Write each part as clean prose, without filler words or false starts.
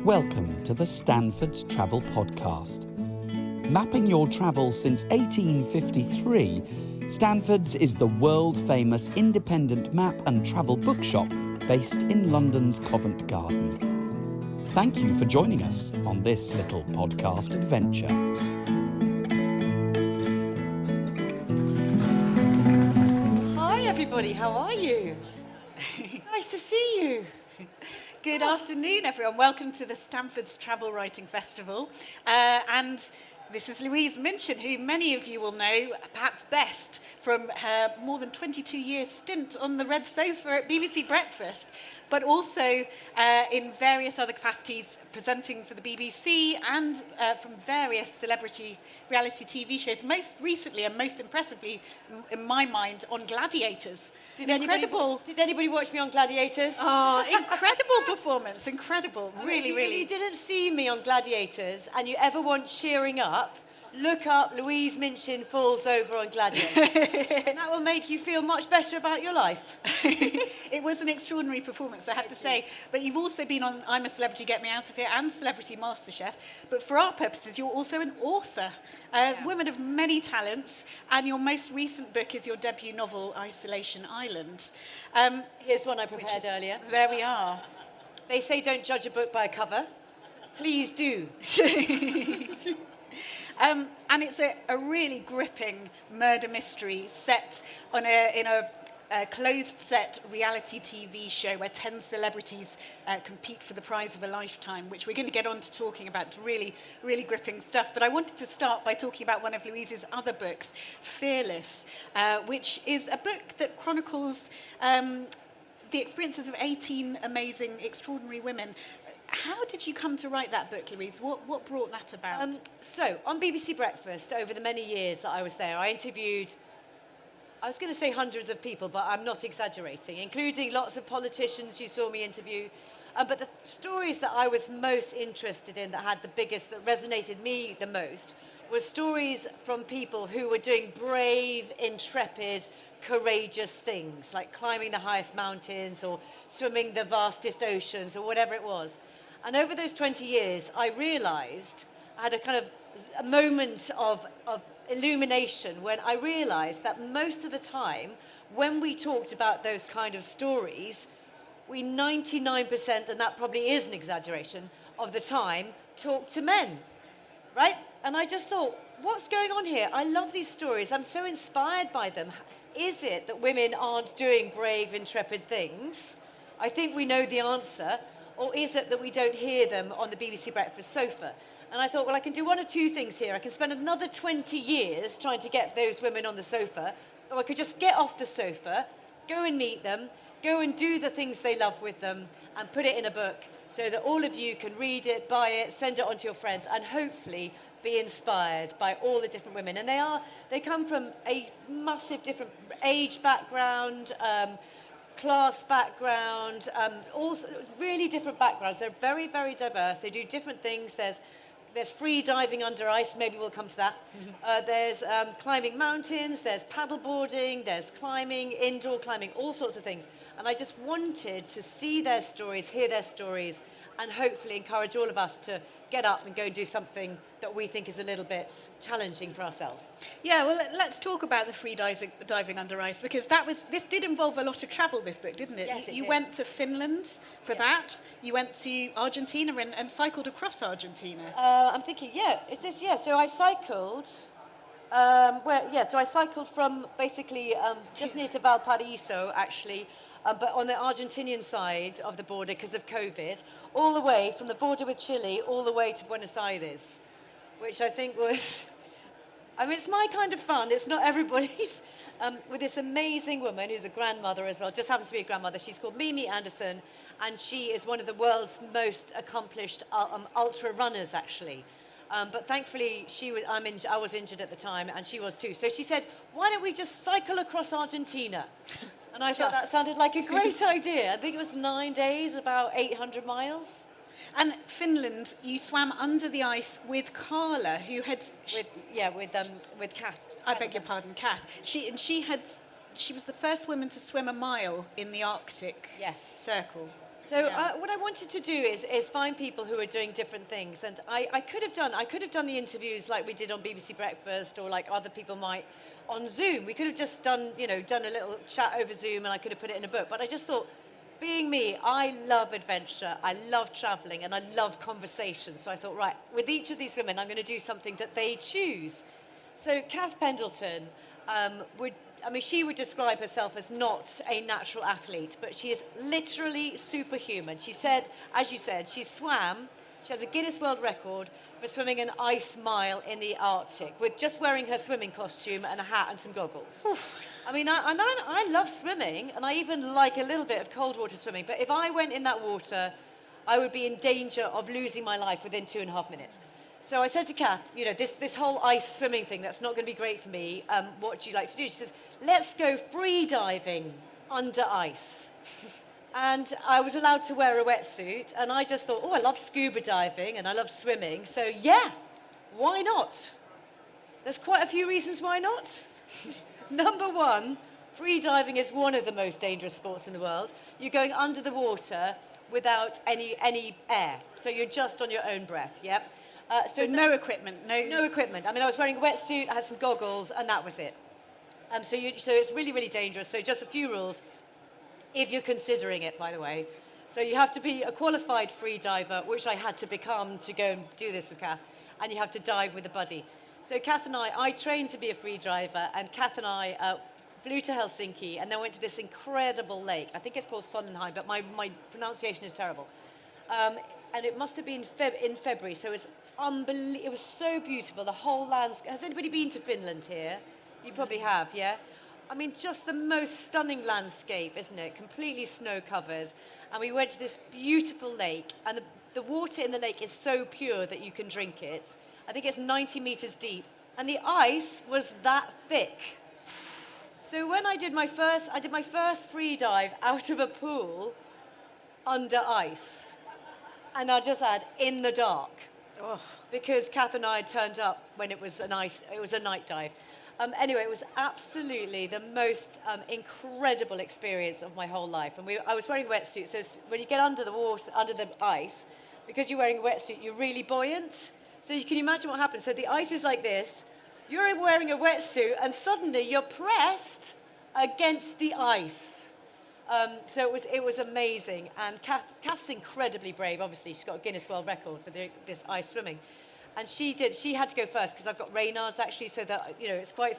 Welcome to the Stanfords Travel Podcast. Mapping your travels since 1853, Stanfords is the world-famous independent map and travel bookshop based in London's Covent Garden. Thank you for joining us on this little podcast adventure. Hi everybody, how are you? Nice to see you. Good afternoon, everyone. Welcome to the Stanfords Travel Writing Festival. And this is Louise Minchin, who many of you will know perhaps best from her more than 22-year stint on the red sofa at BBC Breakfast, but also in various other capacities presenting for the BBC and from various celebrity reality TV shows, most recently and most impressively, in my mind, on Gladiators. Did anybody watch me on Gladiators? Oh, incredible performance, incredible, really. If you didn't see me on Gladiators and you ever want cheering up, look up Louise Minchin falls over on Gladiators. And that will make you feel much better about your life. It was an extraordinary performance, I have to say. But you've also been on I'm a Celebrity, Get Me Out of Here and Celebrity MasterChef. But for our purposes, you're also an author, woman of many talents. And your most recent book is your debut novel, Isolation Island. Here's one I prepared earlier. There we are. They say don't judge a book by a cover. Please do. And it's a really gripping murder mystery set on in a closed-set reality TV show where 10 celebrities compete for the prize of a lifetime, which we're going to get on to talking about. Really, really gripping stuff. But I wanted to start by talking about one of Louise's other books, Fearless, which is a book that chronicles the experiences of 18 amazing, extraordinary women. How did you come to write that book, Louise? What brought that about? So, on BBC Breakfast, over the many years that I was there, I interviewed, I was going to say hundreds of people, but I'm not exaggerating, including lots of politicians you saw me interview. But the stories that I was most interested in, that had the biggest, that resonated me the most, were stories from people who were doing brave, intrepid, courageous things, like climbing the highest mountains or swimming the vastest oceans or whatever it was. And over those 20 years, I realized, I had a kind of a moment of illumination when I realized that most of the time, when we talked about those kind of stories, we 99%, and that probably is an exaggeration, of the time, talked to men, right? And I just thought, what's going on here? I love these stories. I'm so inspired by them. Is it that women aren't doing brave, intrepid things? I think we know the answer. Or is it that we don't hear them on the BBC Breakfast sofa? And I thought, well, I can do one of two things here. I can spend another 20 years trying to get those women on the sofa, or I could just get off the sofa, go and meet them, go and do the things they love with them, and put it in a book so that all of you can read it, buy it, send it on to your friends, and hopefully be inspired by all the different women. And they come from a massive different age background, class background, all really different backgrounds. They're very, very diverse. They do different things. There's free diving under ice. Maybe we'll come to that. There's climbing mountains. There's paddleboarding. There's climbing, indoor climbing, all sorts of things. And I just wanted to see their stories, hear their stories, and hopefully encourage all of us to get up and go and do something that we think is a little bit challenging for ourselves. Yeah, well, let's talk about the free diving under ice, because this did involve a lot of travel, this book, didn't it? Yes, it You did. went to Finland for that. You went to Argentina and cycled across Argentina. I'm thinking, So I cycled. So I cycled from basically just near to Valparaiso, actually, but on the Argentinian side of the border because of COVID, all the way from the border with Chile all the way to Buenos Aires, which I think was, it's my kind of fun. It's not everybody's. With this amazing woman who's a grandmother as well, just happens to be a grandmother. She's called Mimi Anderson, and she is one of the world's most accomplished ultra runners, actually. But thankfully, I was injured at the time, and she was too. So she said, why don't we just cycle across Argentina? And I thought that sounded like a great idea. I think it was 9 days, about 800 miles. And Finland, you swam under the ice with Carla, who had... With Kath. I beg your pardon, Kath. She was the first woman to swim a mile in the Arctic Circle. So what I wanted to do is find people who are doing different things, and I could have done the interviews like we did on BBC Breakfast, or like other people might on Zoom. We could have just done a little chat over Zoom, and I could have put it in a book. But I just thought, being me, I love adventure, I love traveling, and I love conversation. So I thought, right, with each of these women, I'm going to do something that they choose. So Kath Pendleton she would describe herself as not a natural athlete, but she is literally superhuman. She said, as you said, she has a Guinness World Record for swimming an ice mile in the Arctic with just wearing her swimming costume and a hat and some goggles. Oof. I love swimming, and I even like a little bit of cold water swimming, but if I went in that water, I would be in danger of losing my life within 2.5 minutes. So I said to Kath, this whole ice swimming thing, that's not going to be great for me. What do you like to do? She says, let's go free diving under ice. And I was allowed to wear a wetsuit, and I just thought, I love scuba diving and I love swimming. So yeah, why not? There's quite a few reasons why not. Number one, free diving is one of the most dangerous sports in the world. You're going under the water without any air. So you're just on your own breath, yeah? So no equipment? No equipment. I was wearing a wetsuit, I had some goggles, and that was it. So it's really, really dangerous. So just a few rules, if you're considering it, by the way. So you have to be a qualified free diver, which I had to become to go and do this with Kath, and you have to dive with a buddy. So Kath and I trained to be a free diver, and Kath and I flew to Helsinki and then went to this incredible lake. I think it's called Sonnenheim, but my pronunciation is terrible. And it must have been in February, so it's unbelievable. It was so beautiful, the whole landscape. Has anybody been to Finland here? You probably have, yeah? Just the most stunning landscape, isn't it? Completely snow-covered. And we went to this beautiful lake, and the water in the lake is so pure that you can drink it. I think it's 90 meters deep, and the ice was that thick. So when I did my first free dive out of a pool under ice, and I just had in the dark. Because Kath and I had turned up when it was a night dive. Anyway, it was absolutely the most incredible experience of my whole life. And I was wearing a wetsuit, so when you get under the water, under the ice, because you're wearing a wetsuit, you're really buoyant. So you can imagine what happens. So the ice is like this, you're wearing a wetsuit, and suddenly you're pressed against the ice. So it was amazing, and Kath's incredibly brave. Obviously, she's got a Guinness World Record for this ice swimming, and she had to go first because I've got Raynaud's actually, so that it's quite.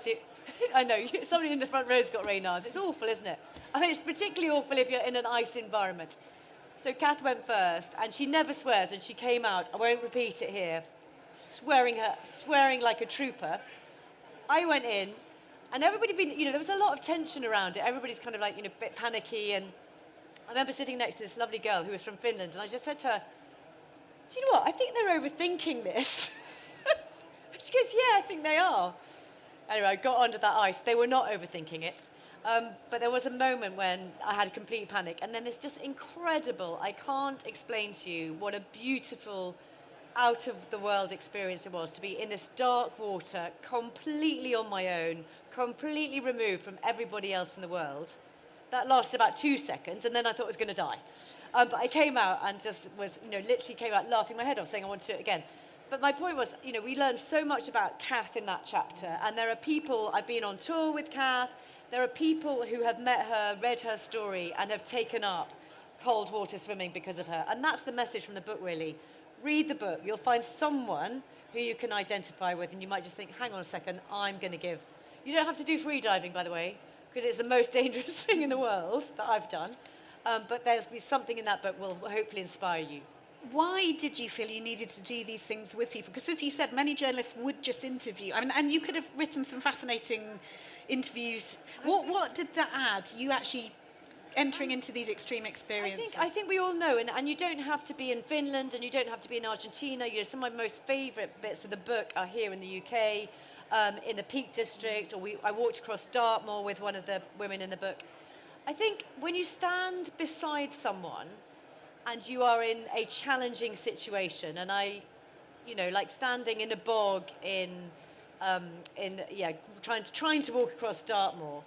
I know somebody in the front row's got Raynaud's. It's awful, isn't it? It's particularly awful if you're in an ice environment. So Kath went first, and she never swears, and she came out. I won't repeat it here, swearing like a trooper. I went in. And everybody there was a lot of tension around it. Everybody's kind of like, a bit panicky. And I remember sitting next to this lovely girl who was from Finland, and I just said to her, do you know what? I think they're overthinking this. She goes, yeah, I think they are. Anyway, I got under that ice. They were not overthinking it. But there was a moment when I had complete panic. And then there's just incredible, I can't explain to you what a beautiful, out-of-the-world experience it was to be in this dark water, completely on my own, completely removed from everybody else in the world. That lasted about 2 seconds, and then I thought I was going to die. But I came out and just was, literally came out laughing my head off, saying I want to do it again. But my point was, we learned so much about Kath in that chapter, and there are people, I've been on tour with Kath, there are people who have met her, read her story, and have taken up cold water swimming because of her. And that's the message from the book, really. Read the book. You'll find someone who you can identify with, and you might just think, hang on a second, I'm going to give. You don't have to do free diving, by the way, because it's the most dangerous thing in the world that I've done. But there's be something in that book will hopefully inspire you. Why did you feel you needed to do these things with people? Because as you said, many journalists would just interview. And you could have written some fascinating interviews. What did that add? You actually entering into these extreme experiences? I think we all know, and you don't have to be in Finland, and you don't have to be in Argentina. Some of my most favourite bits of the book are here in the UK, in the Peak District, or I walked across Dartmoor with one of the women in the book. I think when you stand beside someone and you are in a challenging situation, and like standing in a bog trying to walk across Dartmoor,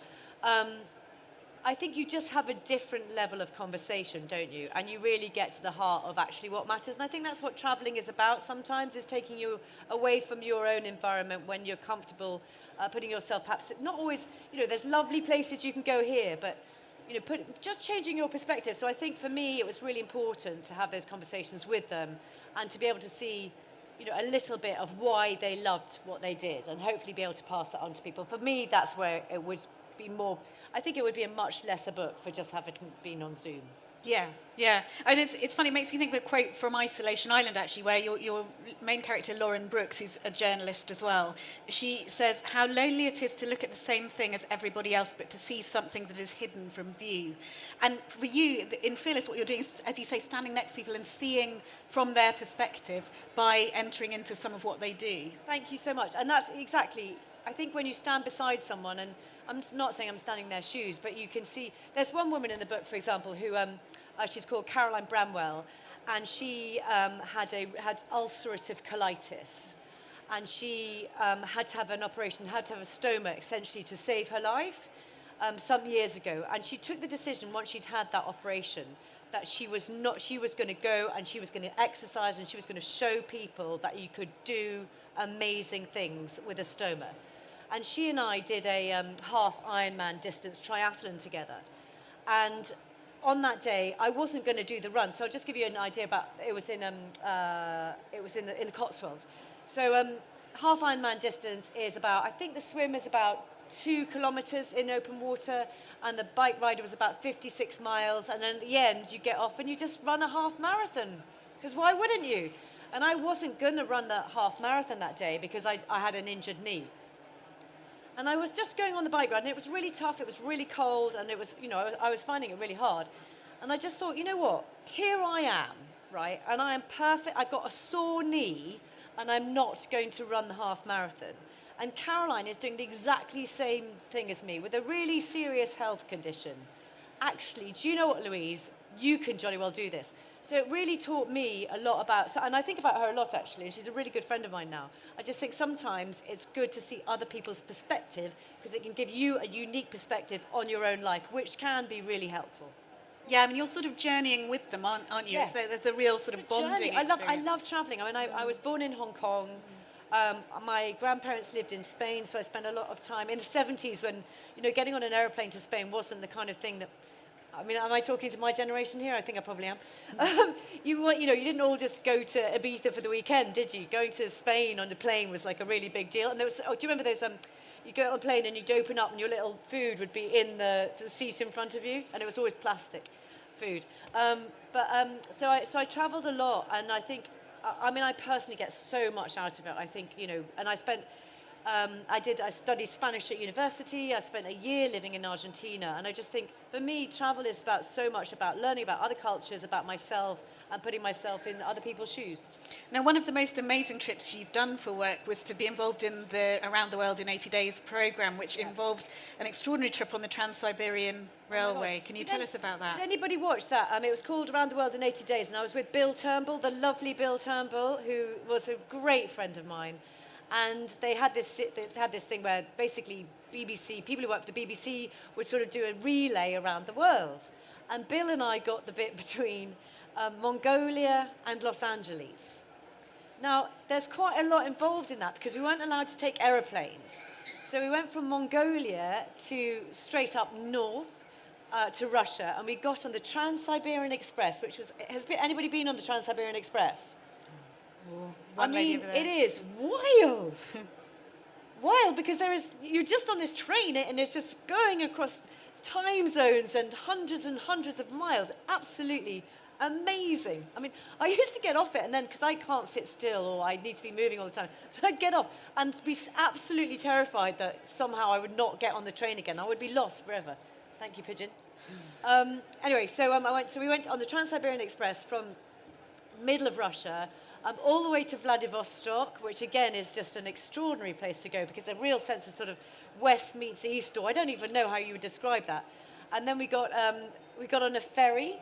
I think you just have a different level of conversation, don't you? And you really get to the heart of actually what matters. And I think that's what traveling is about sometimes, is taking you away from your own environment when you're comfortable, putting yourself perhaps, not always, there's lovely places you can go here, but, just changing your perspective. So I think for me, it was really important to have those conversations with them and to be able to see, a little bit of why they loved what they did and hopefully be able to pass that on to people. For me, that's where it would be more, I think it would be a much lesser book for just having been on Zoom. Yeah. And it's funny, it makes me think of a quote from Isolation Island, actually, where your main character, Lauren Brooks, who's a journalist as well, she says how lonely it is to look at the same thing as everybody else, but to see something that is hidden from view. And for you, in Fearless, what you're doing is, as you say, standing next to people and seeing from their perspective by entering into some of what they do. Thank you so much. And that's exactly, I think when you stand beside someone, and I'm not saying I'm standing in their shoes, but you can see, there's one woman in the book, for example, who, she's called Caroline Bramwell, and she had ulcerative colitis, and she had to have an operation, had to have a stoma, essentially, to save her life some years ago. And she took the decision, once she'd had that operation, that she was going to go and she was going to exercise and she was going to show people that you could do amazing things with a stoma. And she and I did a half Ironman distance triathlon together. And on that day, I wasn't going to do the run. So I'll just give you an idea about, it was in the Cotswolds. So half Ironman distance is about, I think the swim is about 2 kilometers in open water, and the bike ride was about 56 miles. And then at the end, you get off and you just run a half marathon. Because why wouldn't you? And I wasn't going to run the half marathon that day because I had an injured knee. And I was just going on the bike ride, and it was really tough, it was really cold, and it was, I was finding it really hard. And I just thought, you know what, here I am, right, and I am perfect, I've got a sore knee, and I'm not going to run the half marathon. And Caroline is doing the exactly same thing as me, with a really serious health condition. Actually, do you know what, Louise, you can jolly well do this. So it really taught me a lot about, and I think about her a lot actually, and she's a really good friend of mine now. I just think sometimes it's good to see other people's perspective, because it can give you a unique perspective on your own life, which can be really helpful. Yeah, I mean, you're sort of journeying with them, aren't you? Yeah. There's a real sort of bonding experience. I love traveling. I mean, I was born in Hong Kong. My grandparents lived in Spain, so I spent a lot of time in the 70s when, getting on an aeroplane to Spain wasn't the kind of thing that, I mean, am I talking to my generation here? I think I probably am. You didn't all just go to Ibiza for the weekend, did you? Going to Spain on the plane was like a really big deal. And there was, do you remember those, you go on a plane and you'd open up and your little food would be in the seat in front of you, and it was always plastic food. So I traveled a lot, and I think, I personally get so much out of it. I think, and I spent, I studied Spanish at university. I spent a year living in Argentina. And I just think, for me, travel is so much about learning about other cultures, about myself, and putting myself in other people's shoes. Now, one of the most amazing trips you've done for work was to be involved in the Around the World in 80 Days programme, which involved an extraordinary trip on the Trans-Siberian Railway. Can you tell us about that? Did anybody watch that? It was called Around the World in 80 Days, and I was with Bill Turnbull, the lovely Bill Turnbull, who was a great friend of mine. And they had this thing where basically people who work for the BBC would sort of do a relay around the world. And Bill and I got the bit between Mongolia and Los Angeles. Now, there's quite a lot involved in that because we weren't allowed to take aeroplanes. So we went from Mongolia to straight up north to Russia, and we got on the Trans-Siberian Express, which was, anybody been on the Trans-Siberian Express? It is wild. Wild, because you're just on this train and it's just going across time zones and hundreds of miles. Absolutely amazing. I mean, I used to get off it, and then, because I can't sit still or I need to be moving all the time, so I'd get off and be absolutely terrified that somehow I would not get on the train again. I would be lost forever. Thank you, Pigeon. Anyway, so we went on the Trans-Siberian Express from middle of Russia all the way to Vladivostok, which again is just an extraordinary place to go because a real sense of sort of west meets east, or I don't even know how you would describe that. And then we got on a ferry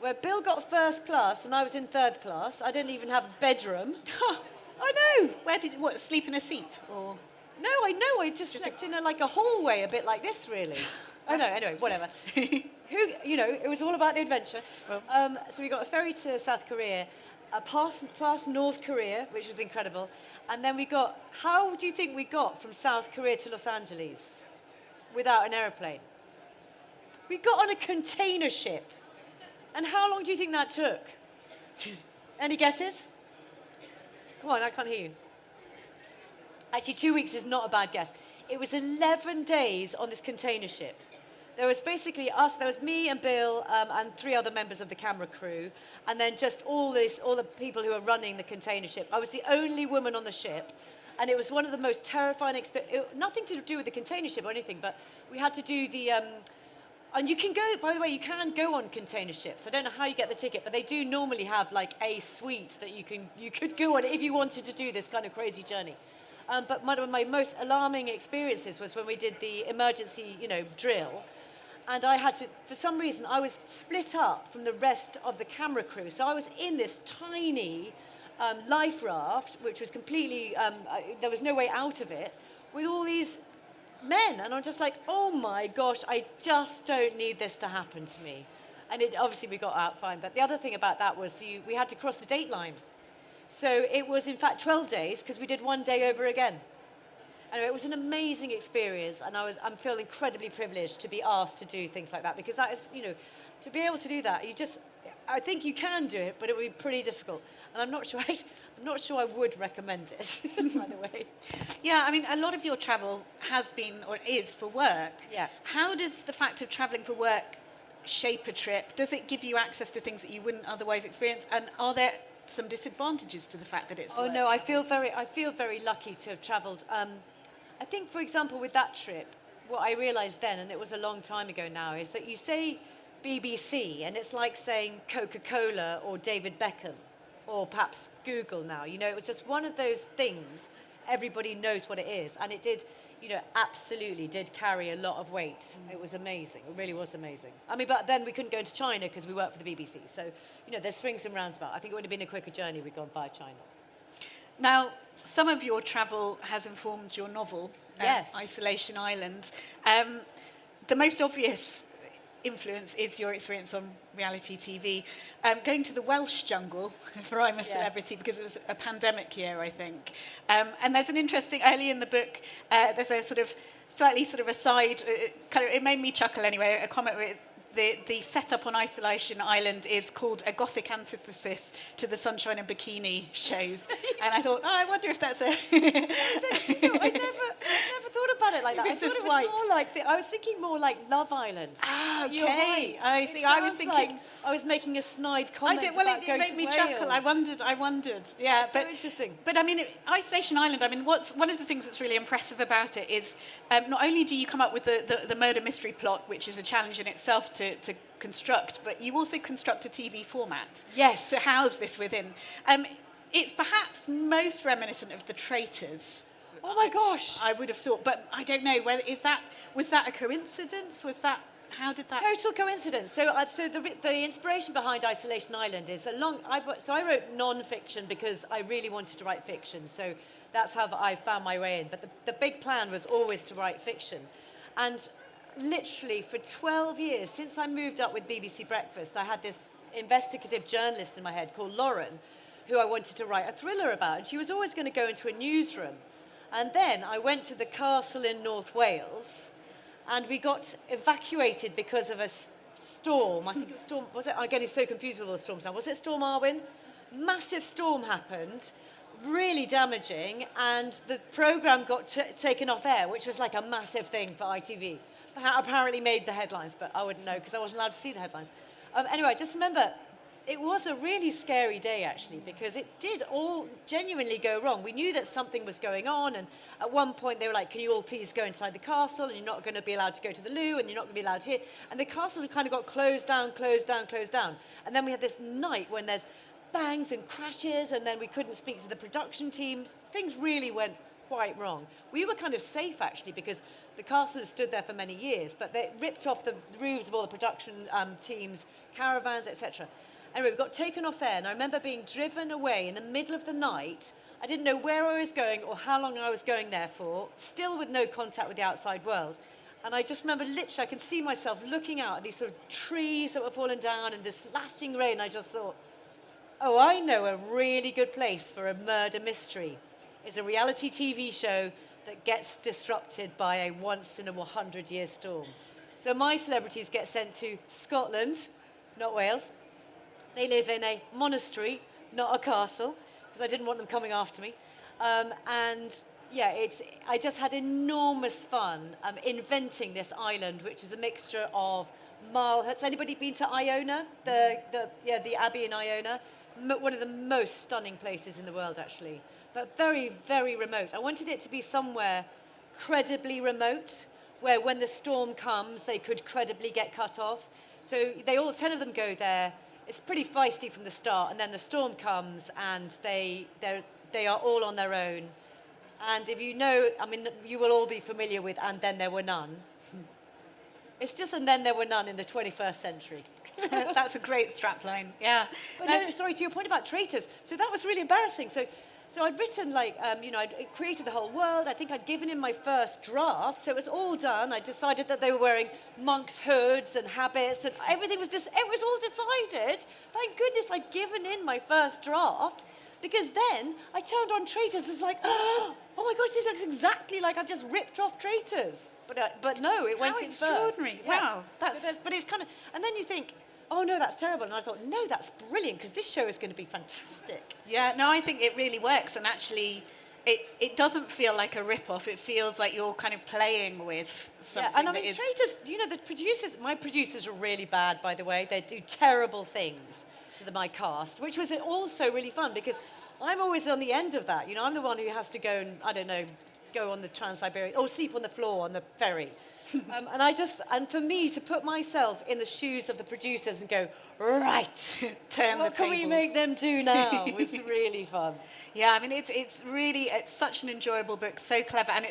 where Bill got first class and I was in third class. I didn't even have a bedroom. I know. Sleep in a seat? Or No, I know. I just slept in a hallway, a bit like this, really. Oh no, anyway, whatever. It was all about the adventure. So we got a ferry to South Korea, past North Korea, which was incredible. And then how do you think we got from South Korea to Los Angeles without an aeroplane? We got on a container ship. And how long do you think that took? Any guesses? Come on, I can't hear you. Actually, 2 weeks is not a bad guess. It was 11 days on this container ship. There was basically us, there was me and Bill and 3 other members of the camera crew, and then just all the people who were running the container ship. I was the only woman on the ship, and it was one of the most terrifying experiences. Nothing to do with the container ship or anything, but we had to do the... and you can go, by the way, you can go on container ships. I don't know how you get the ticket, but they do normally have like a suite that you could go on if you wanted to do this kind of crazy journey. But one of my most alarming experiences was when we did the emergency, drill. And I had to, for some reason, I was split up from the rest of the camera crew. So I was in this tiny life raft, which was completely, there was no way out of it, with all these men. And I'm just like, oh my gosh, I just don't need this to happen to me. And obviously we got out fine. But the other thing about that was we had to cross the date line. So it was, in fact, 12 days, because we did one day over again. Anyway, it was an amazing experience, and I feel incredibly privileged to be asked to do things like that, because that is, to be able to do that, I think you can do it, but it would be pretty difficult. And I'm not sure I would recommend it, by the way. Yeah, I mean, a lot of your travel has been or is for work. Yeah. How does the fact of travelling for work shape a trip? Does it give you access to things that you wouldn't otherwise experience? And are there some disadvantages to the fact that it's work? No, I feel very lucky to have travelled. I think, for example, with that trip, what I realised then, and it was a long time ago now, is that you say BBC, and it's like saying Coca-Cola or David Beckham, or perhaps Google now. It was just one of those things. Everybody knows what it is, and it did, absolutely did carry a lot of weight. It was amazing. It really was amazing. I mean, but then we couldn't go into China because we worked for the BBC. So, there's swings and roundabouts. I think it would have been a quicker journey if we'd gone via China. Now, some of your travel has informed your novel, Yes. Isolation Island. The most obvious influence is your experience on reality TV. Going to the Welsh jungle for I'm a Celebrity, because it was a pandemic year, I think. And there's an interesting, early in the book, there's a slightly aside, it made me chuckle anyway, a comment where the setup on Isolation Island is called a gothic antithesis to the Sunshine and Bikini shows. And I thought, I wonder if that's a... I never thought about it like that. I thought it was more like... I was thinking more like Love Island. Ah, okay. You're right. I see. I was thinking... Like I was making a snide comment about going it made me to chuckle. Wales. I wondered. Yeah, That's so interesting. But I mean, Isolation Island, one of the things that's really impressive about it is not only do you come up with the murder mystery plot, which is a challenge in itself to construct, but you also construct a TV format. Yes. To house this within. It's perhaps most reminiscent of The Traitors. Oh my gosh. I would have thought, but I don't know. Was that a coincidence? How did that? Total coincidence. So the inspiration behind Isolation Island is I wrote non-fiction because I really wanted to write fiction. So that's how I found my way in. But the big plan was always to write fiction. And literally for 12 years, since I moved up with BBC Breakfast, I had this investigative journalist in my head called Lauren, who I wanted to write a thriller about. And she was always going to go into a newsroom. And then I went to the castle in North Wales, and we got evacuated because of a storm. I think it was Storm... I'm getting so confused with all the storms now. Was it Storm Arwen? Massive storm happened, really damaging, and the programme got taken off air, which was like a massive thing for ITV. Apparently made the headlines, but I wouldn't know because I wasn't allowed to see the headlines. Anyway, I just remember it was a really scary day, actually, because it did all genuinely go wrong. We knew that something was going on, and at one point they were like, can you all please go inside the castle, and you're not going to be allowed to go to the loo, and you're not going to be allowed here. And the castles kind of got closed down. And then we had this night when there's bangs and crashes, and then we couldn't speak to the production teams. Things really went quite wrong. We were kind of safe, actually, because the castle had stood there for many years, but they ripped off the roofs of all the production teams, caravans, etc. Anyway, we got taken off air, and I remember being driven away in the middle of the night. I didn't know where I was going or how long I was going there for, still with no contact with the outside world. And I just remember literally, I can see myself looking out at these sort of trees that were falling down and this lashing rain. I just thought, oh, I know a really good place for a murder mystery. It's a reality TV show that gets disrupted by a once-in-a-100-year storm. So my celebrities get sent to Scotland, not Wales. They live in a monastery, not a castle, because I didn't want them coming after me. I just had enormous fun inventing this island, which is a mixture of has anybody been to Iona? The Abbey in Iona? One of the most stunning places in the world, actually, but very, very remote. I wanted it to be somewhere credibly remote, where when the storm comes, they could credibly get cut off. So 10 of them go there. It's pretty feisty from the start, and then the storm comes, and they are all on their own. And if you know, you will all be familiar with "And Then There Were None." It's just "And Then There Were None" in the 21st century. That's a great strapline, yeah. But no, sorry, to your point about traitors. So that was really embarrassing. So I'd written, I'd created the whole world. I think I'd given in my first draft. So it was all done. I decided that they were wearing monks' hoods and habits, and everything was it was all decided. Thank goodness I'd given in my first draft, because then I turned on traitors. It's like, oh my gosh, this looks exactly like I've just ripped off traitors. But no, it went in first. How extraordinary. Yeah. Wow. But it's kind of, and then you think, oh no, that's terrible. And I thought, no, that's brilliant, because this show is going to be fantastic. Yeah, no, I think it really works, and actually it doesn't feel like a rip-off. It feels like you're kind of playing with something. Yeah, and traitors, my producers are really bad, by the way. They do terrible things to my cast, which was also really fun, because I'm always on the end of that. I'm the one who has to go and, go on the Trans-Siberian, or sleep on the floor on the ferry. And for me to put myself in the shoes of the producers and go, right, what can we make them do now, was really fun. Yeah, it's such an enjoyable book, so clever, and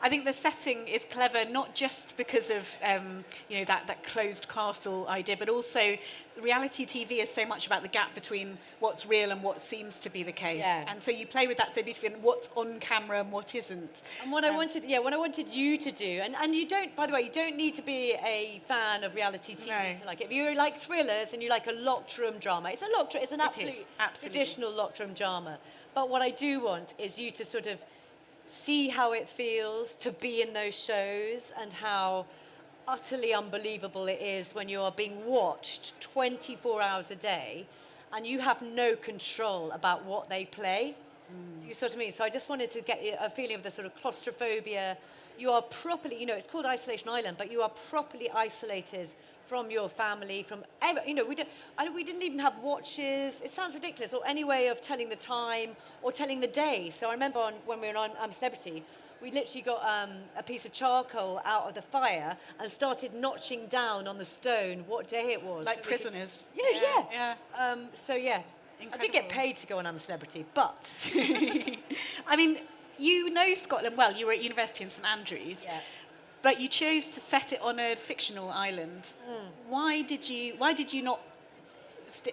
I think the setting is clever, not just because of, that closed castle idea, but also reality TV is so much about the gap between what's real and what seems to be the case. Yeah. And so you play with that so beautifully, and what's on camera and what isn't. And what I wanted you to do, and you don't, by the way, you don't need to be a fan of reality TV to like it. If you like thrillers and you like a locked room drama, it's an absolutely traditional locked room drama. But what I do want is you to sort of see how it feels to be in those shows, and how utterly unbelievable it is when you are being watched 24 hours a day and you have no control about what they play. Do you sort of mean? So I just wanted to get a feeling of the sort of claustrophobia. You are properly, it's called Isolation Island, but you are properly isolated from your family, we didn't even have watches. It sounds ridiculous, or any way of telling the time or telling the day. So I remember when we were on Celebrity, we literally got a piece of charcoal out of the fire and started notching down on the stone what day it was. Like prisoners. Yeah. I did get paid to go on I'm a Celebrity, but... You know Scotland well. You were at university in St Andrews. Yeah. But you chose to set it on a fictional island. Why did you not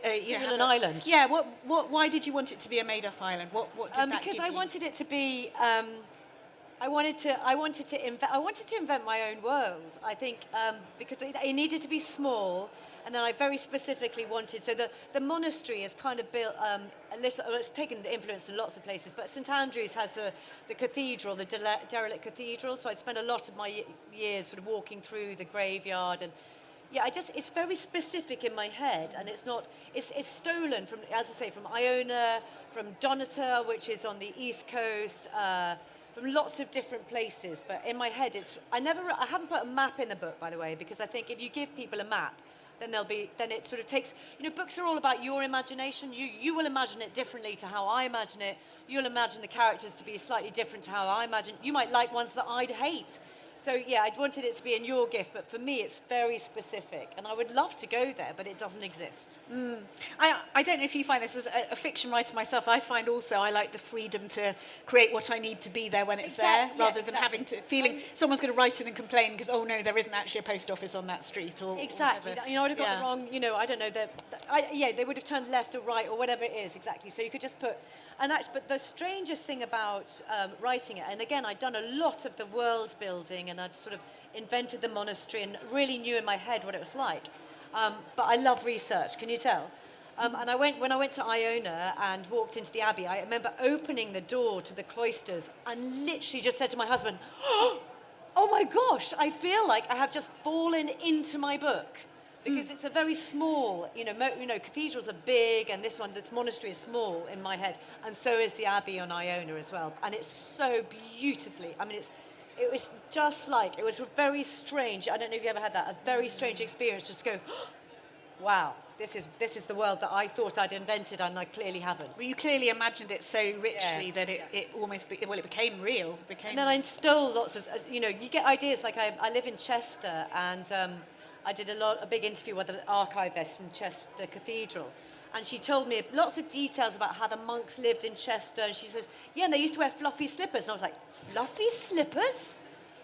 have an island? Yeah. Why did you want it to be a made-up island? What did that because give I you? wanted it to be. I wanted to invent my own world. I think because it needed to be small. And then I very specifically wanted, so the monastery is kind of built a little, it's taken influence in lots of places, but St Andrews has the cathedral, the derelict cathedral, so I'd spent a lot of my years sort of walking through the graveyard, and it's very specific in my head, and it's stolen from, as I say, from Iona, from Donator, which is on the east coast, from lots of different places, but in my head I haven't put a map in the book, by the way, because I think if you give people a map, then it sort of takes, books are all about your imagination. You will imagine it differently to how I imagine it. You'll imagine the characters to be slightly different to how I imagine. You might like ones that I'd hate. So I wanted it to be in your gift, but for me it's very specific, and I would love to go there, but it doesn't exist. I don't know if you find this as a fiction writer myself. I find also I like the freedom to create what I need to be there when it's there, rather than having to feeling someone's going to write in and complain because no, there isn't actually a post office on that street or exactly. Whatever. I'd have got the wrong. I don't know they would have turned left or right or whatever it is exactly. So you could just put. But the strangest thing about writing it, and again, I'd done a lot of the world building, and I'd sort of invented the monastery and really knew in my head what it was like. But I love research, can you tell? And when I went to Iona and walked into the abbey, I remember opening the door to the cloisters and literally just said to my husband, oh my gosh, I feel like I have just fallen into my book. Because it's a very small, cathedrals are big, and this monastery is small in my head, and so is the abbey on Iona as well. And it's so beautifully, it was just like, it was very strange. I don't know if you ever had that, a very strange experience, just to go, wow, this is the world that I thought I'd invented, and I clearly haven't. Well, you clearly imagined it so richly that it almost, it became real. And then I stole lots of, you get ideas, like I live in Chester, and I did a big interview with the archivist from Chester Cathedral, and she told me lots of details about how the monks lived in Chester, and she says, yeah, and they used to wear fluffy slippers, and I was like, fluffy slippers?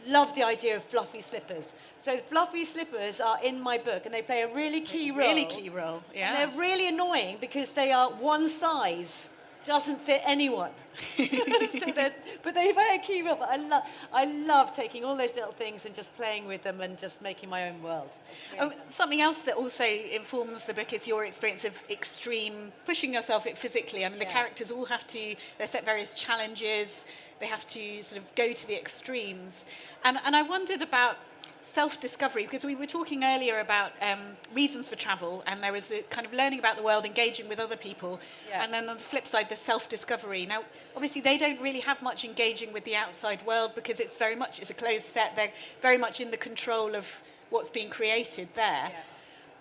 Love the idea of fluffy slippers. So fluffy slippers are in my book, and they play a really key role. Really key role, yeah. And they're really annoying because they are one size, doesn't fit anyone. But they play a key role. But I love taking all those little things and just playing with them and just making my own world. Something else that also informs the book is your experience of extreme pushing yourself physically. The characters all they set various challenges. They have to sort of go to the extremes. And I wondered about self-discovery, because we were talking earlier about reasons for travel, and there was a kind of learning about the world, engaging with other people, and then on the flip side, the self-discovery. Now, obviously, they don't really have much engaging with the outside world because it's a closed set. They're very much in the control of what's being created there. Yeah.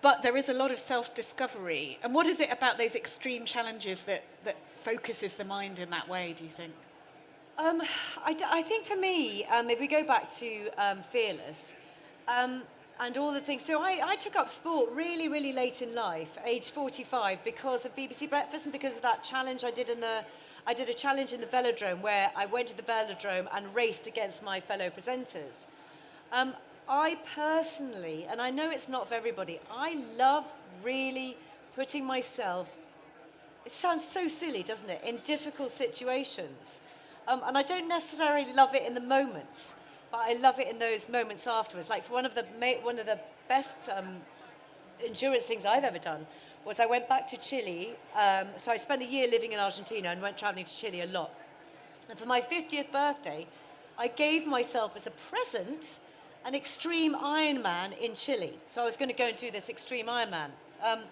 But there is a lot of self-discovery. And what is it about those extreme challenges that focuses the mind in that way, do you think? I think for me, if we go back to Fearless, and all the things. So I took up sport really, really late in life, age 45, because of BBC Breakfast and because of that challenge I did a challenge in the velodrome where I went to the velodrome and raced against my fellow presenters. I personally, and I know it's not for everybody, I love really putting myself, it sounds so silly, doesn't it, in difficult situations. And I don't necessarily love it in the moment, but I love it in those moments afterwards. Like for one of the best endurance things I've ever done was I went back to Chile. So I spent a year living in Argentina and went traveling to Chile a lot. And for my 50th birthday, I gave myself as a present an extreme Ironman in Chile. So I was going to go and do this extreme Ironman. And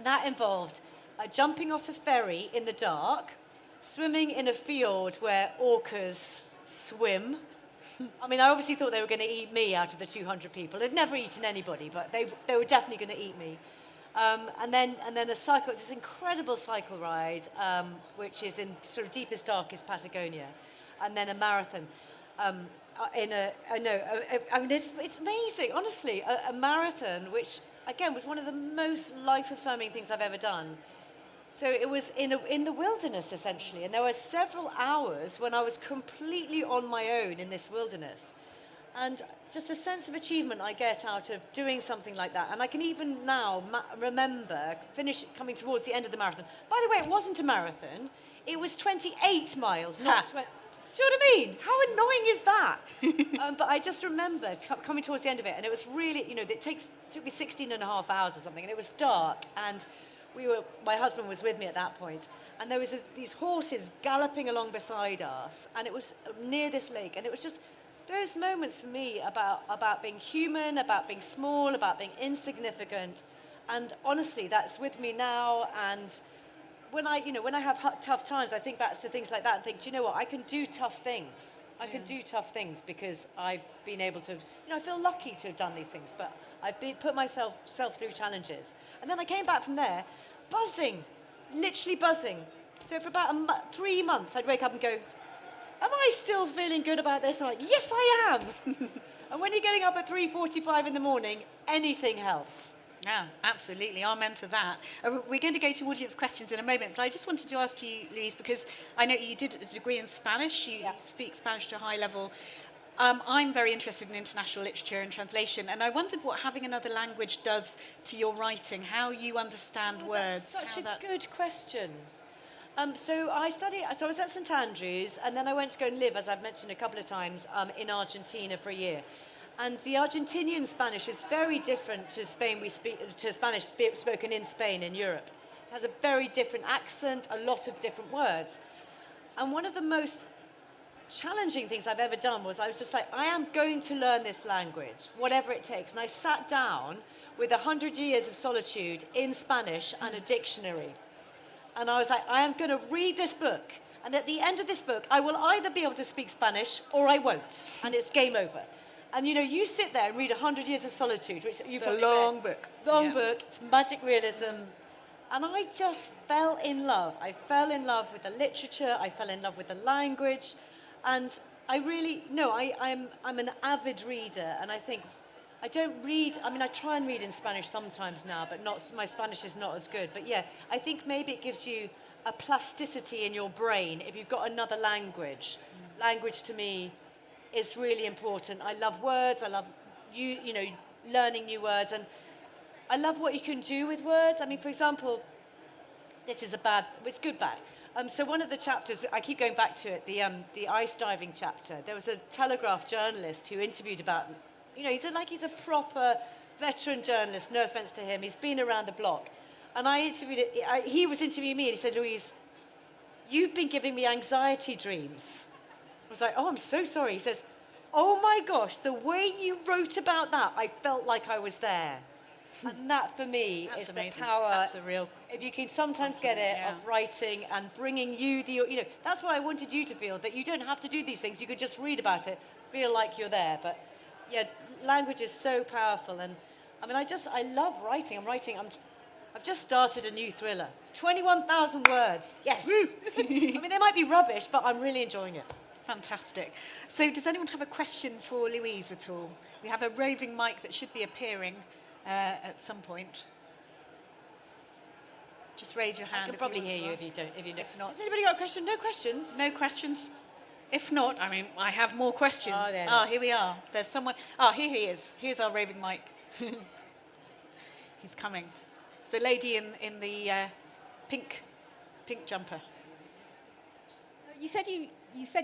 that involved jumping off a ferry in the dark, swimming in a fjord where orcas swim. I obviously thought they were going to eat me out of the 200 people. They'd never eaten anybody, but they were definitely going to eat me. And then this incredible cycle ride, which is in sort of deepest, darkest Patagonia, and then a marathon. It's amazing, honestly. A marathon, which again was one of the most life-affirming things I've ever done. So it was in the wilderness, essentially. And there were several hours when I was completely on my own in this wilderness. And just a sense of achievement I get out of doing something like that. And I can even now remember coming towards the end of the marathon. By the way, it wasn't a marathon. It was 28 miles, not 20. Do you know what I mean? How annoying is that? But I just remember coming towards the end of it. And it was really, it took me 16 and a half hours or something. And it was dark. And my husband was with me at that point, and there was these horses galloping along beside us, and it was near this lake, and it was just those moments for me about being human, about being small, about being insignificant, and honestly, that's with me now. And when I have tough times, I think back to things like that and think, do you know what? I can do tough things. I can do tough things because I've been able to. I feel lucky to have done these things, but I've put myself through challenges, and then I came back from there. Buzzing, literally buzzing. So for about 3 months, I'd wake up and go, am I still feeling good about this? And I'm like, yes, I am. And when you're getting up at 3:45 in the morning, anything helps. Yeah, absolutely. Amen to that. We're going to go to audience questions in a moment, but I just wanted to ask you, Louise, because I know you did a degree in Spanish. You speak Spanish to a high level. I'm very interested in international literature and translation, and I wondered what having another language does to your writing, how you understand words. That's such a good question. So I was at St Andrews, and then I went to go and live, as I've mentioned a couple of times, in Argentina for a year. And the Argentinian Spanish is very different to Spanish spoken in Spain in Europe. It has a very different accent, a lot of different words. And one of the most challenging things I've ever done was I was just like, I am going to learn this language, whatever it takes. And I sat down with 100 Years of Solitude in Spanish and a dictionary. And I was like, I am going to read this book. And at the end of this book, I will either be able to speak Spanish or I won't. And it's game over. And you sit there and read 100 Years of Solitude, which you've It's a long book. Long book. It's magic realism. And I just fell in love. I fell in love with the literature. I fell in love with the language. And I really, I'm an avid reader. And I think I don't read, I try and read in Spanish sometimes now, but my Spanish is not as good. But yeah, I think maybe it gives you a plasticity in your brain if you've got another language. Language to me is really important. I love words. I love learning new words, and I love what you can do with words. For example, it's good bad. So one of the chapters, I keep going back to it, the ice diving chapter. There was a Telegraph journalist who interviewed about, he's a proper veteran journalist. No offense to him, he's been around the block. And he was interviewing me, and he said, Louise, you've been giving me anxiety dreams. I was like, oh, I'm so sorry. He says, oh my gosh, the way you wrote about that, I felt like I was there. And that for me is amazing. The power. That's a real. If you can sometimes get it of writing and bringing you that's why I wanted you to feel that you don't have to do these things. You could just read about it, feel like you're there. But yeah, language is so powerful. And I love writing. I've just started a new thriller. 21,000 words. Yes. They might be rubbish, but I'm really enjoying it. Fantastic. So does anyone have a question for Louise at all? We have a roving mic that should be appearing at some point. Just raise your hand. I can probably hear you if you don't. If not, has anybody got a question? No questions? No questions? If not, I have more questions. Here we are. There's someone. Here he is. Here's our roving mic. He's coming. It's a lady in the pink jumper. You said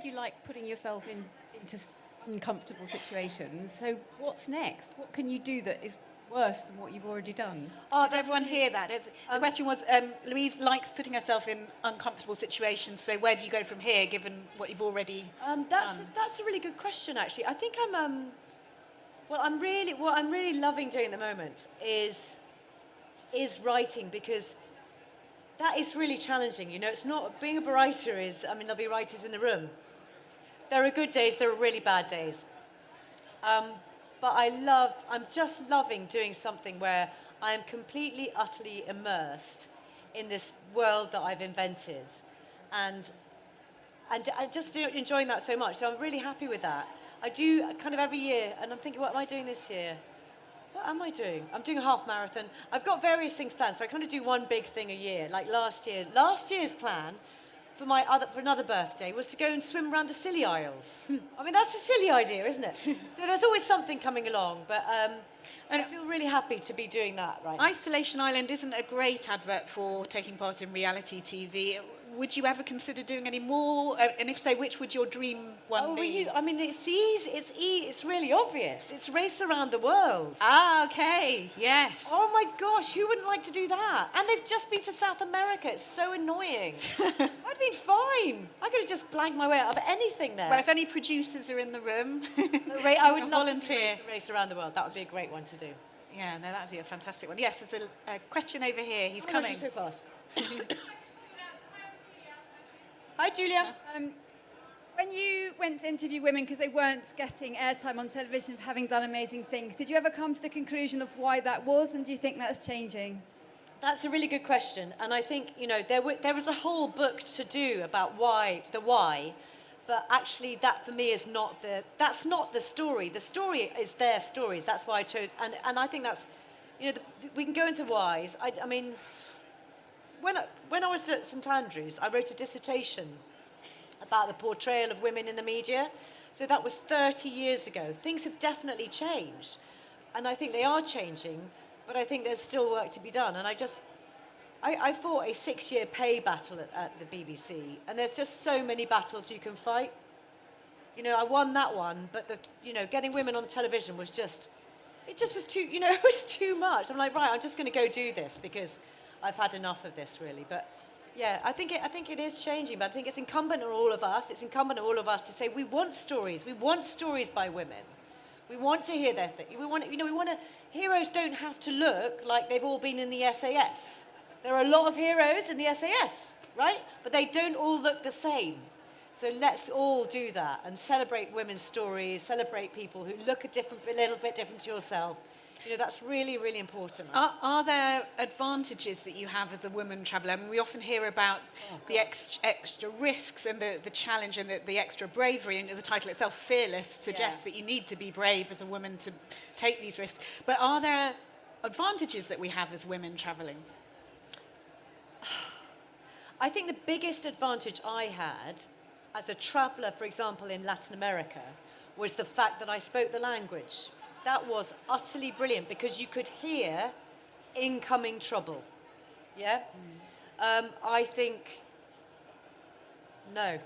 you like putting yourself into uncomfortable situations. So what's next? What can you do that is worse than what you've already done? Did everyone hear that? The question was, Louise likes putting herself in uncomfortable situations. So where do you go from here, given what you've already done? That's a really good question, actually. I think what I'm really loving doing at the moment is writing, because that is really challenging. It's not, being a writer is, there'll be writers in the room. There are good days, there are really bad days. But I'm just loving doing something where I am completely, utterly immersed in this world that I've invented. And I just enjoying that so much. So I'm really happy with that. I do kind of every year, and I'm thinking, what am I doing this year? What am I doing? I'm doing a half marathon. I've got various things planned, so I kind of do one big thing a year. Like last year's plan for another birthday was to go and swim around the Scilly Isles. That's a silly idea, isn't it? So there's always something coming along, but and I feel really happy to be doing that right now. Isolation Island isn't a great advert for taking part in reality TV. Would you ever consider doing any more? And if so, which would your dream one be? It's easy. It's really obvious. It's Race Around the World. Okay. Yes. Oh my gosh, who wouldn't like to do that? And they've just been to South America. It's so annoying. I'd been fine. I could have just blanked my way out of anything there. Well, if any producers are in the room, I would love volunteer. To do Race Around the World. That would be a great one to do. Yeah, no, that would be a fantastic one. Yes, there's a question over here. He's coming. So fast. Hi, Julia. When you went to interview women because they weren't getting airtime on television for having done amazing things, did you ever come to the conclusion of why that was, and do you think that's changing? That's a really good question, and I think there was a whole book to do about why, but actually that for me is that's not the story. The story is their stories. That's why I chose, and I think that's we can go into whys. When I was at St Andrews, I wrote a dissertation about the portrayal of women in the media. So that was 30 years ago. Things have definitely changed. And I think they are changing, but I think there's still work to be done. And I fought a 6-year pay battle at the BBC, and there's just so many battles you can fight. You know, I won that one, but getting women on television was just was too, it was too much. I'm like, right, I'm just going to go do this because I've had enough of this, really. But yeah, I think it is changing, but I think it's incumbent on all of us. It's incumbent on all of us to say we want stories. We want stories by women. We want to hear their thing. Heroes don't have to look like they've all been in the SAS. There are a lot of heroes in the SAS, right? But they don't all look the same. So let's all do that and celebrate women's stories, celebrate people who look a little bit different to yourself. That's really, really important. Are there advantages that you have as a woman traveller? I mean, we often hear about the extra risks and the challenge and the extra bravery, and the title itself, Fearless, suggests that you need to be brave as a woman to take these risks. But are there advantages that we have as women travelling? I think the biggest advantage I had as a traveller, for example, in Latin America, was the fact that I spoke the language. That was utterly brilliant because you could hear incoming trouble. Yeah? I think, no.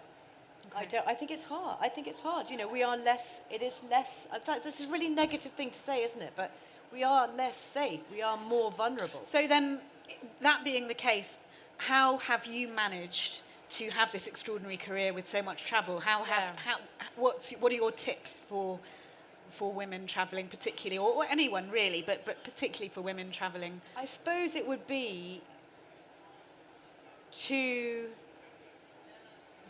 Okay. I think it's hard. We are less, it is less, this is a really negative thing to say, isn't it? But we are less safe. We are more vulnerable. So then, that being the case, how have you managed to have this extraordinary career with so much travel? What are your tips for women travelling particularly, or anyone really, but particularly for women travelling? I suppose it would be to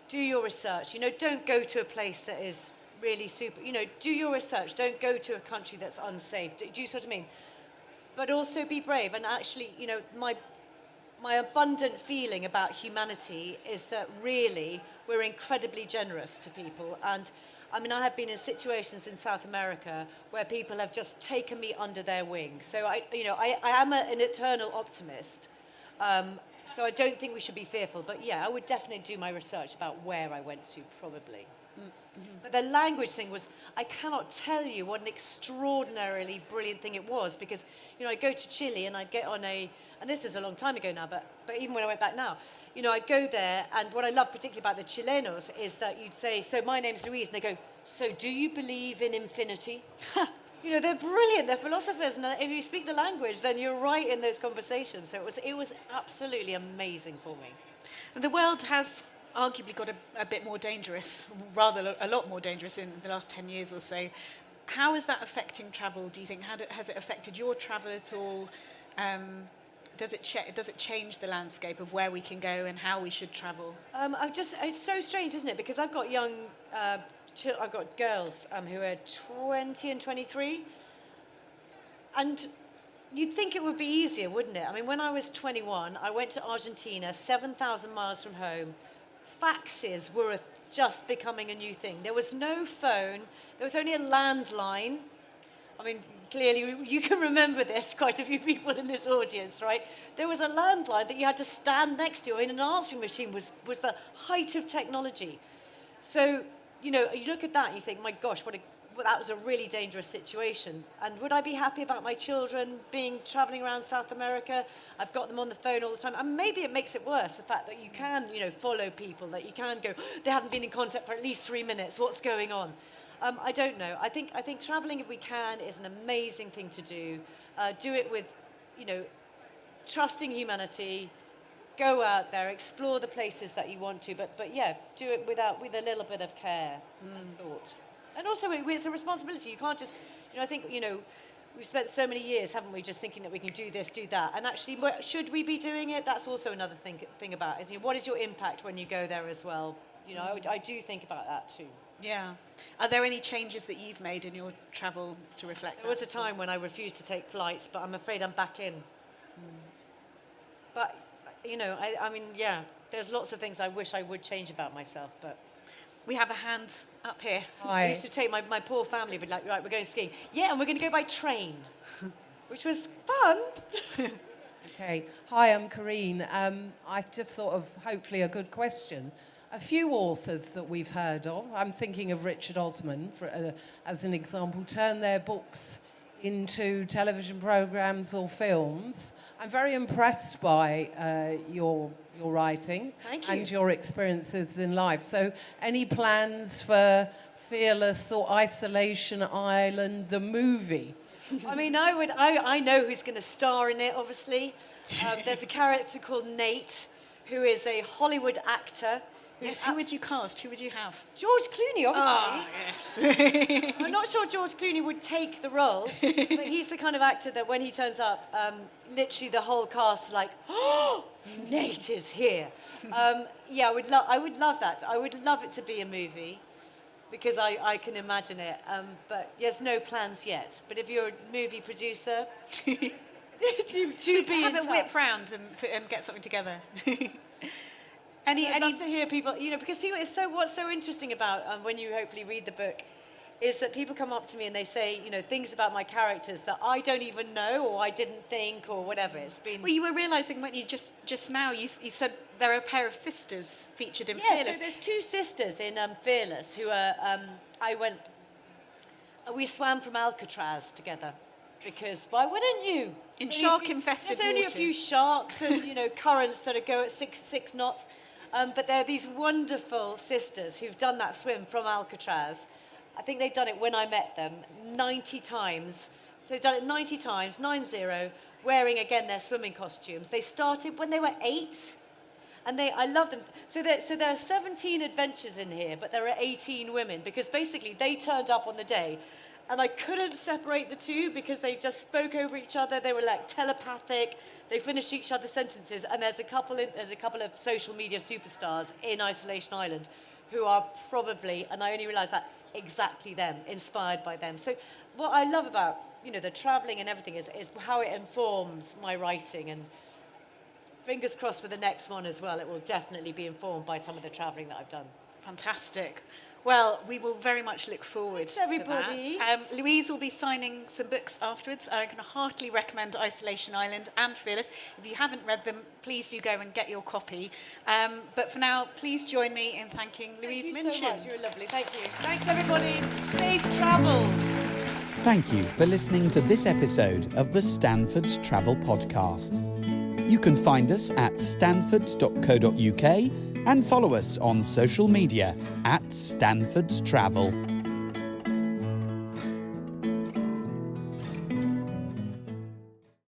do your research. Don't go to a place that is really super, do your research. Don't go to a country that's unsafe. Do you sort of mean? But also be brave. And actually, my abundant feeling about humanity is that really we're incredibly generous to people. And I mean, I have been in situations in South America where people have just taken me under their wing. So I am an eternal optimist. So I don't think we should be fearful. But yeah, I would definitely do my research about where I went to, probably. Mm-hmm. But the language thing was, I cannot tell you what an extraordinarily brilliant thing it was, because, I'd go to Chile and I'd get on and this is a long time ago now, but even when I went back now, I'd go there, and what I love particularly about the Chilenos is that you'd say, so my name's Louise, and they go, so do you believe in infinity? They're brilliant, they're philosophers, and if you speak the language, then you're right in those conversations. So it was absolutely amazing for me. And the world has arguably got a bit more dangerous, rather a lot more dangerous in the last 10 years or so. How is that affecting travel, do you think? Has it affected your travel at all? Does it change the landscape of where we can go and how we should travel? It's so strange, isn't it? Because I've got I've got girls who are 20 and 23, and you'd think it would be easier, wouldn't it? I mean, when I was 21, I went to Argentina, 7,000 miles from home. Faxes were just becoming a new thing. There was no phone. There was only a landline. I mean, clearly you can remember this, quite a few people in this audience, right? There was a landline that you had to stand next to, and an answering machine was the height of technology. So, you look at that and you think, my gosh, that was a really dangerous situation. And would I be happy about my children traveling around South America? I've got them on the phone all the time. And maybe it makes it worse, the fact that you can, follow people, that you can go, they haven't been in contact for at least 3 minutes, what's going on? I don't know. I think traveling, if we can, is an amazing thing to do. Do it with, trusting humanity. Go out there, explore the places that you want to, but yeah, do it with a little bit of care and thought. And also, it's a responsibility. You can't just, I think, we've spent so many years, haven't we, just thinking that we can do this, do that. And actually, should we be doing it? That's also another thing about it. What is your impact when you go there as well? I do think about that too. Yeah. Are there any changes that you've made in your travel to reflect that? There was a time when I refused to take flights, but I'm afraid I'm back in. But, I mean, yeah, there's lots of things I wish I would change about myself, but... We have a hand up here. Hi. I used to take my poor family, but like, right, we're going skiing. Yeah, and we're going to go by train, which was fun. Okay. Hi, I'm Karine. I just thought of, hopefully, a good question. A few authors that we've heard of, I'm thinking of Richard Osman, as an example, turn their books into television programs or films. I'm very impressed by your writing Thank you. and your experiences in life. So any plans for Fearless or Isolation Island, the movie? I mean, I know who's going to star in it, obviously. There's a character called Nate, who is a Hollywood actor. Yes, who would you cast? Who would you have? George Clooney, obviously. Ah, yes. I'm not sure George Clooney would take the role, but he's the kind of actor that when he turns up, literally the whole cast is like, oh, Nate is here. Yeah, I would love that. I would love it to be a movie, because I can imagine it. But there's no plans yet. But if you're a movie producer, do be Have in it whip touch. round and get something together. I'd love to hear people, because people, what's so interesting about when you hopefully read the book is that people come up to me and they say, things about my characters that I don't even know or I didn't think or whatever. It's been... Well, you were realising when you just now, you said there are a pair of sisters featured in Yeah, Fearless. so there's two sisters in Fearless who are, we swam from Alcatraz together. Because why wouldn't you? In There's only shark-infested There's only a few waters. sharks and currents that go at six knots. But they're these wonderful sisters who've done that swim from Alcatraz. I think they've done it when I met them 90 times. So they've done it 90 times, 90, wearing again their swimming costumes. They started when they were 8. And I love them. So there are 17 adventures in here, but there are 18 women because basically they turned up on the day, and I couldn't separate the two because they just spoke over each other. They were like telepathic. They finished each other's sentences. And there's a couple of social media superstars in Isolation Island who are probably, and I only realised that, exactly them, inspired by them. So what I love about the travelling and everything is how it informs my writing, and fingers crossed with the next one as well. It will definitely be informed by some of the travelling that I've done. Fantastic. Well, we will very much look forward Thanks, to everybody. that. Louise will be signing some books afterwards. I can heartily recommend Isolation Island and Fearless. If you haven't read them, please do go and get your copy. But for now, please join me in thanking Louise Thank you Minchin. so much. You're lovely. Thank you. Thanks, everybody. Safe travels. Thank you for listening to this episode of the Stanfords Travel Podcast. You can find us at stanfords.co.uk and follow us on social media at Stanfords Travel.